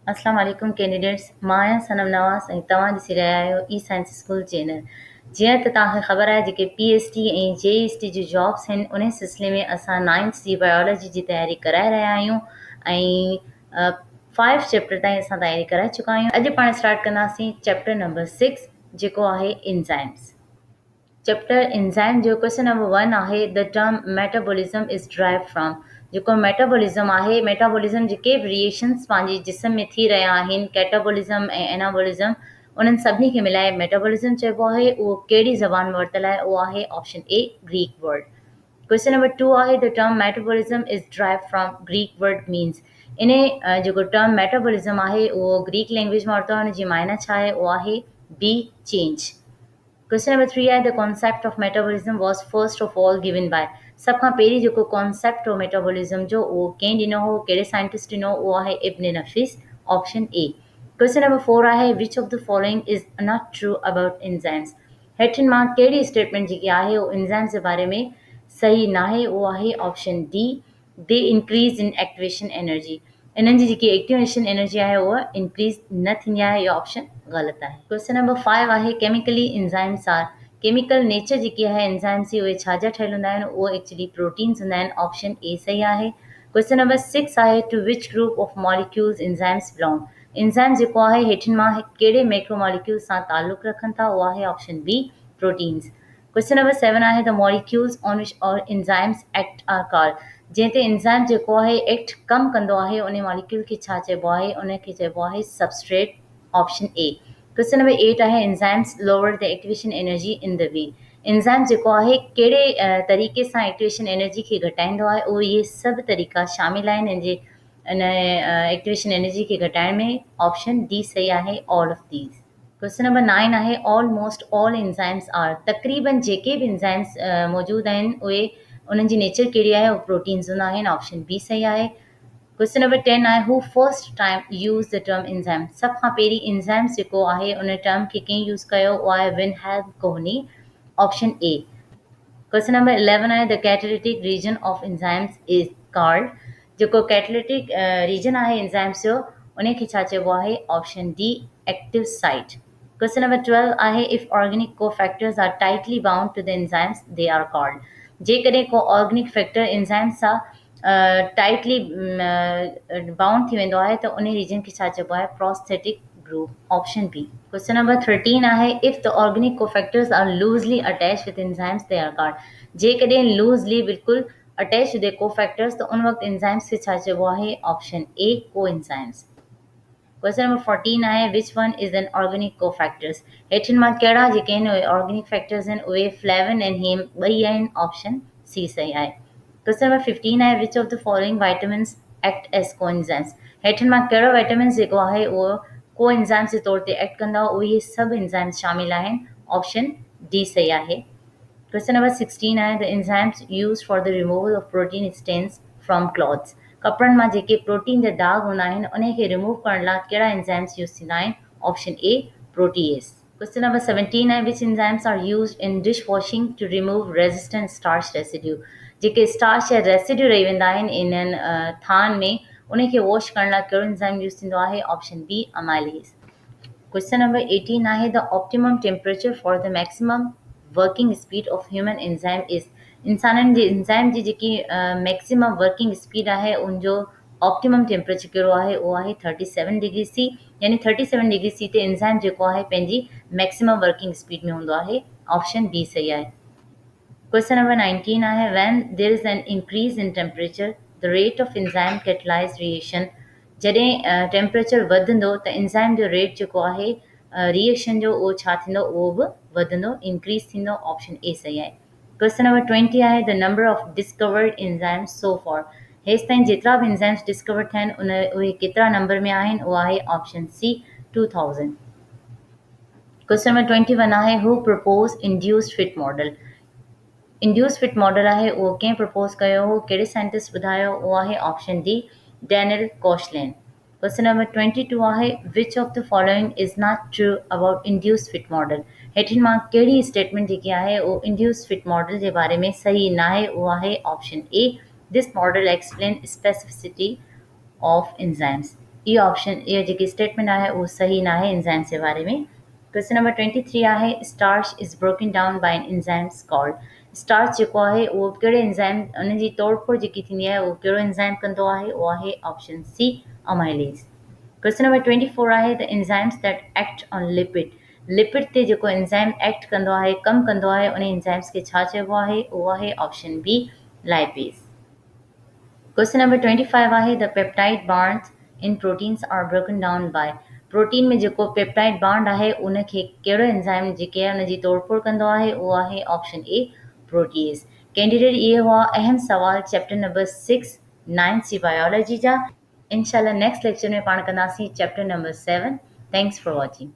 अस्सलाम वालेकुम कैंडिडेट्स, मां आहियां सनम नवाज़ ऐं तव्हां ॾिसी रहिया आहियो ई साइंस स्कूल चैनल। जीअं त तव्हांखे ख़बर आहे जेके PhD ऐं JST जी जॉब्स आहिनि उन सिलसिले में असां 9th जी बायोलॉजी जी तयारी कराए रहिया आहियूं ऐं 5 चैप्टर ताईं असां तयारी कराए चुका आहियूं। अॼु पाण स्टार्ट कंदासीं चैप्टर नंबर 6 जेको आहे एंजाइम्स। चैप्टर एंजाइम जो क्वेश्चन नंबर 1 आहे the term metabolism is drive from. जेको मेटाबॉलिज्म आहे, मेटाबॉलिज्म जेके बि रिएक्शंस पंहिंजे जिस्म में थी रहिया आहिनि, कैटाबॉलिज्म ऐं एनाबॉलिज्म, उन्हनि सभिनी खे मिलाए मेटाबॉलिज्म चइबो आहे। उहो कहिड़ी ज़बान में वरितल आहे? उहो आहे option A Greek word. Question number 2 आहे the term metabolism is drive from Greek word means. इन जेको टर्म मेटाबॉलिज्म आहे उहो ग्रीक लैंग्वेज मां वरितो आहे। हुनजी मायना छा आहे? उहो आहे बी चेंज। क्वेश्चन नंबर 3 आहे the concept of metabolism was first of all given by. सभ खां पहिरीं जेको कॉन्सेप्ट हो मेटाबॉलिज्म जो उहो कंहिं ॾिनो हो, कहिड़े साइंटिस्ट ॾिनो? उहो आहे Ibn Nafis, option A. Question number 4 आहे which of the following is not true about enzymes. हेठिन मां कहिड़ी स्टेटमेंट जेकी आहे उहो एंजाइम्स जे बारे में सही न आहे? उहो आहे option D they increase in activation energy. इन्हनि जी जेकी एक्टिवेशन एनर्जी आहे उहा इंक्रीज़ न थींदी आहे। इहो ऑप्शन ग़लति आहे। क्वेश्चन नंबर 5 आहे chemically enzymes are. Chemical nature जेकी आहे एंजाइम्स जी उहे छा जा ठहियल हूंदा आहिनि? उहे एक्चुअली प्रोटीन्स हूंदा आहिनि, ऑप्शन ए सही आहे। क्वेश्चन नंबर 6 आहे to which group of molecules enzymes belong. Enzyme जेको आहे हेठिन मां कहिड़े मैक्रो मॉलिक्यूल्स सां ताल्लुक़ रखनि था? उहो आहे option B proteins. Question number 7 आहे द मॉलिक्यूल्स ऑन विच और एंजाइम्स एक्ट आर कॉल्ड। जंहिं ते एंजाइम जेको आहे एक्ट कमु कंदो आहे उन मॉलिक्यूल खे छा चइबो आहे? उनखे चइबो आहे substrate, option A. Question number 8 आहे enzymes lower the activation energy in the way. Enzyme जेको आहे कहिड़े तरीक़े सां एक्टिवेशन एनर्जी खे घटाईंदो आहे? उहे इहे सभु तरीक़ा शामिल आहिनि इन एक्टिवेशन एनर्जी खे घटाइण में, ऑप्शन डी सही आहे all of these. Question number 9 आहे ऑलमोस्ट ऑल एंजाइम्स आर। तक़रीबन जेके बि एंजाइम्स मौजूदु आहिनि उहे उन्हनि जी नेचर कहिड़ी आहे? उहे प्रोटीन्स हूंदा आहिनि, ऑप्शन बी सही आहे। क्वेश्चन नंबर 10 आहे हू first time use the term enzyme. सभ खां पहिरीं एंजाइम्स जेको आहे उन टर्म खे कंहिं यूज़ कयो? उहो आहे विनहेल्म कोहनी, ऑप्शन ए। क्वेश्चन नंबर 11 आहे the catalytic region of enzymes is called. जेको कैटेलिटिक रीजन आहे एंजाइम्स जो उनखे छा चइबो आहे? Option D active site. Question number 12 आहे if organic cofactors are tightly bound to the enzymes they are called. जेकॾहिं को ऑर्गेनिक फैक्टर एंजाइम्स सां टाइटली बाउंड थी वेंदो आहे त उन रीजन खे छा चइबो आहे? Prosthetic group, option B. Question number 13 आहे if the organic cofactors are loosely attach with enzymes they are called. जेकॾहिं लूजली बिल्कुलु अटैच हुजे कोफैक्टर्स त उन वक़्तु एंजाइम्स खे छा चइबो आहे? ऑप्शन ए को एंजाइम्स। क्वेश्चन नंबर 14 आहे which one is an organic cofactors. हेठिन मां कहिड़ा जेके आहिनि उहे ऑर्गेनिक फैक्टर्स आहिनि? उहे फ्लेविन ऐं हेम ॿई आहिनि, ऑप्शन सी सही आहे। क्वेश्चन नंबर 15 आहे which of the following vitamins act as coenzymes. हेठिन मां कहिड़ो वाइटामिन्स जेको आहे उहो को एंजाइम्स जे तौर ते एक्ट कंदा? उहे सभु एंजाइम्स शामिल आहिनि, ऑप्शन डी सही आहे। क्वेश्चन नंबर 16 आहे the enzymes use for the removal of protein stains from clothes. कपिड़नि मां जेके प्रोटीन जा दाग हूंदा आहिनि उन खे रिमूव करण लाइ कहिड़ा एंजाइम्स यूज़ थींदा आहिनि? Option A protease. Question number 17 आहे which enzymes are used in dish washing to remove resistant starch residue. जेके स्टार्च या रेसिड्यू रही वेंदा आहिनि इन्हनि थान में उनखे वॉश करण लाइ कहिड़ो एंजाइम यूज़ थींदो आहे? Option B amylase. Question number 18 आहे the optimum temperature for the maximum working speed of human enzyme is. इंसाननि जी एंजाइम जी जेकी मैक्सिमम वर्किंग स्पीड आहे उनजो ऑप्टिमम टेम्परेचर कहिड़ो आहे? उहो आहे 37 डिग्री सी। यानी 37 डिग्री सी ते एंजाइम जेको आहे पंहिंजी मैक्सिमम वर्किंग स्पीड में हूंदो आहे, ऑप्शन बी सही आहे। क्वेश्चन नंबर 19 आहे when there is an increase in temperature the rate of enzyme catalyse reaction. जॾहिं टेम्परेचर वधंदो त एंजाइम जो रेट जेको आहे रिएक्शन जो उहो छा थींदो? उहो बि वधंदो, इंक्रीज़ थींदो, ऑप्शन ए सही आहे। क्वेश्चन नंबर 20 आहे the number of discovered enzymes so far. हेसि ताईं जेतिरा बि एंजाइम्स डिस्कवर थिया आहिनि उहे केतिरा नंबर में आहिनि? उहो आहे ऑप्शन सी 2000। क्वेश्चन नंबर 21 आहे हू propose induced fit model. Induce fit model आहे उहो कंहिं प्रपोज कयो हो? कहिड़े साइंटिस्ट ॿुधायो? उहो आहे option D Daniel Koshland. Question number 22 आहे which of the following is not true about induce fit model. हेठिन मां कहिड़ी स्टेटमेंट जेकी आहे उहो इंड्यूस फिट मॉडल जे बारे में सही न आहे? उहो आहे option A this model explain specificity of enzymes. इहो ऑप्शन इहो जेकी स्टेटमेंट आहे उहो सही न आहे एंजाइम्स जे बारे में। क्वेश्चन नंबर 23 आहे starch is broken down by an enzymes called. Starch जेको आहे उहो कहिड़े एंजाइम उन जी तोड़फोड़ जेकी थींदी आहे उहो कहिड़ो एंजाइम कंदो आहे, उहो आहे option C amylase. Question number 24 आहे the enzymes that act on lipid. Lipid ते जेको एंजाइम एक्ट कंदो आहे, कमु कंदो आहे, उन एंजाइम्स खे छा चइबो आहे, उहो आहे option B lipase. Question number 25 आहे the peptide bonds in proteins are broken down by. Protein में जेको पेप्टाइड बॉन्ड आहे उनखे कहिड़ो एंजाइम जेके आहे उनजी तोड़फोड़ कंदो आहे, उहो आहे ऑप्शन ए प्रोटीएज। कैंडिडेट इहे हुआ अहम सवाल chapter number 6 9th C biology जा। इंशाल्लाह नेक्स्ट लेक्चर में पाण कंदासीं chapter number 7। Thanks for watching.